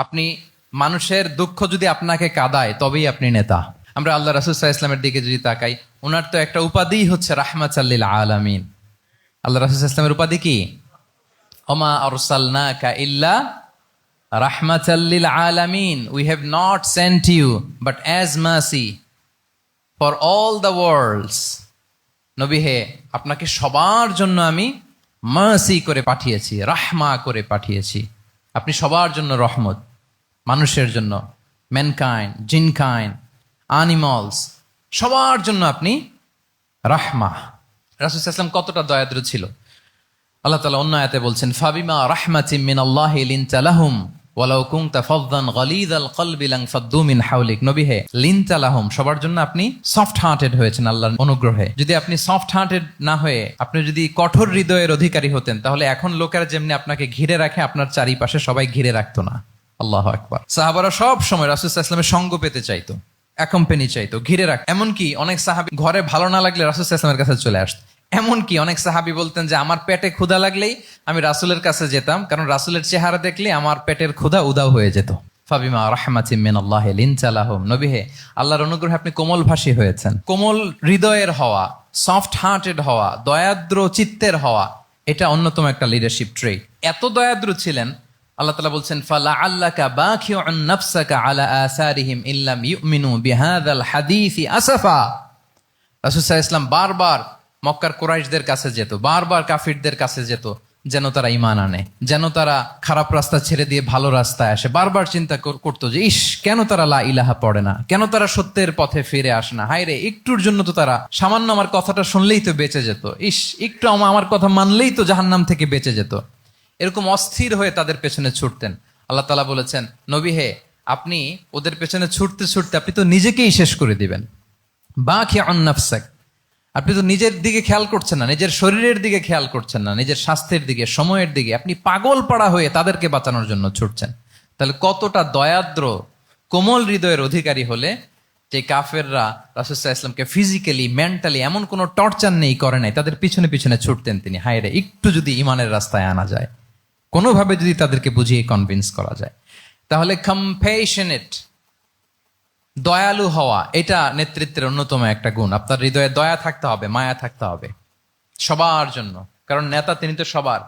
আপনি মানুষের দুঃখ যদি আপনাকে কাঁদায় তবেই আপনি নেতা। আমরা আল্লাহ রাসূল সাল্লাল্লাহু আলাইহি ওয়াসাল্লামের দিকে যদি তাকাই, ওনার তো একটা উপাধিই হচ্ছে রাহমাতাল আলামিন। আল্লাহ রাসূল সাল্লাল্লাহু আলাইহি ওয়াসাল্লামের উপাধি কি? ওমা আরসালনাকা ইল্লা রাহমাতাল আলামিন। We have not sent you but as mercy for all the worlds. নবী হে, আপনাকে সবার জন্য আমি মার্সি করে পাঠিয়েছি, রাহমা করে পাঠিয়েছি। আপনি সবার জন্য রহমত, মানুষের জন্য, ম্যানকাইন্ড, জিনকাইন্ড, অ্যানিমালস, সবার জন্য আপনি রাহমা। রাসূল সাল্লাল্লাহু আলাইহি ওয়াসাল্লাম কতটা দয়াদ্র ছিল। আল্লাহ তাআলা অন্য আয়াতে বলছেন, ফাবিমা রাহমাতিম মিনাল্লাহি লিনতা লাহুম ওয়ালাউ কুনতা ফাযযান গালিযাল কলবি লানফাদ্দু মিন হাওলিক। নবী হে, লিনতা লাহুম, সবার জন্য আপনি সফট হার্টেড হয়েছেন আল্লাহর অনুগ্রহে। যদি আপনি সফট হার্টেড না হয়ে আপনি যদি কঠোর হৃদয়ের অধিকারী হতেন, তাহলে এখন লোকেরা যেমনি আপনাকে ঘিরে রাখে, আপনার চারিপাশে সবাই ঘিরে রাখতো না। আল্লাহু আকবার। সাহাবারা সব সময় রাসূল সাল্লাল্লাহু আলাইহি ওয়াসাল্লামের সঙ্গ পেতে চাইতো, অ্যাকম্পানি চাইতো, ঘিরে রাখ। এমনকি অনেক সাহাবী ঘরে ভালো না লাগলে রাসূল সাল্লাল্লাহু আলাইহি ওয়াসাল্লামের কাছে চলে আসতো। এমনকি অনেক সাহাবী বলতেন যে আমার পেটে ক্ষুধা লাগলেই আমি রাসূলের কাছে যেতাম, কারণ রাসূলের চেহারা দেখলে আমার পেটের ক্ষুধা উধাও হয়ে যেত। ফাবিমা রাহমাতিম মিনাল্লাহি লিনতা লাহুম। নবী হে, আল্লাহর অনুগ্রহে আপনি কোমলভাষী হয়েছেন। কোমল হৃদয়ের হওয়া, সফট হার্টেড হওয়া, দয়াদ্র চিত্তের হওয়া, এটা অন্যতম একটা লিডারশিপ ট্রেট। এত দয়াদ্র ছিলেন, আল্লাহ তাআলা বলছেন, ফালাআল্লাকা বাখিউন নাফসাকা আলা আসারিহিম ইল্লাম ইউমিনু বিহাযাল হাদীসি আসাফা। রাসূল সাল্লাল্লাহু আলাইহি ওয়াসাল্লাম বারবার মক্কার কুরাইশদের কাছে যেত, বারবার কাফিরদের কাছে যেত, যেন তারা ঈমান আনে, যেন তারা খারাপ রাস্তা ছেড়ে দিয়ে ভালো রাস্তায় আসে। বারবার চিন্তা করতো যে ইস, কেন তারা লা ইলাহা পড়ে না, কেন তারা সত্যের পথে ফিরে আসে না। হায় রে, একটুর জন্য তো তারা সামান্য আমার কথাটা শুনলেই তো বেঁচে যেত, ইস একটু আমার কথা মানলেই তো জাহান্নাম থেকে বেঁচে যেত। এরকম অস্থির হয়ে তাদের পেছনে ছুটতেন। আল্লাহ তাআলা বলেছেন, নবী হে, আপনি ওদের পেছনে ছুটতে ছুটতে আপনি তো নিজেকেই শেষ করে দিবেন। বাখিউন নাফসাক, আপনি তো নিজের দিকে খেয়াল করছেন না, নিজের শরীরের দিকে খেয়াল করছেন না, নিজের স্বাস্থ্যের দিকে, সময়ের দিকে। আপনি পাগল পাড়া হয়ে তাদেরকে বাঁচানোর জন্য ছুটছেন। তাহলে কতটা দয়াদ্র কোমল হৃদয়ের অধিকারী হলে যে কাফেররা রাসূল সাল্লাল্লাহু আলাইহি ওয়াসাল্লামকে ফিজিক্যালি, মেন্টালি এমন কোনো টর্চার নেই, করে নাই, তাদের পিছনে পিছনে ছুটতেন তিনি। হায় রে, একটু যদি ইমানের রাস্তায় আনা যায়, কোনোভাবে যদি তাদেরকে বুঝিয়ে কনভিন্স করা যায়, তাহলে কম্প্যাশনেট, দয়ালু হওয়া, এটা নেতৃত্বের অন্যতম একটা গুণ। আপনার হৃদয়ে দয়া থাকতে হবে, মায়া থাকতে হবে সবার জন্য, কারণ নেতা তিনি তো সবার।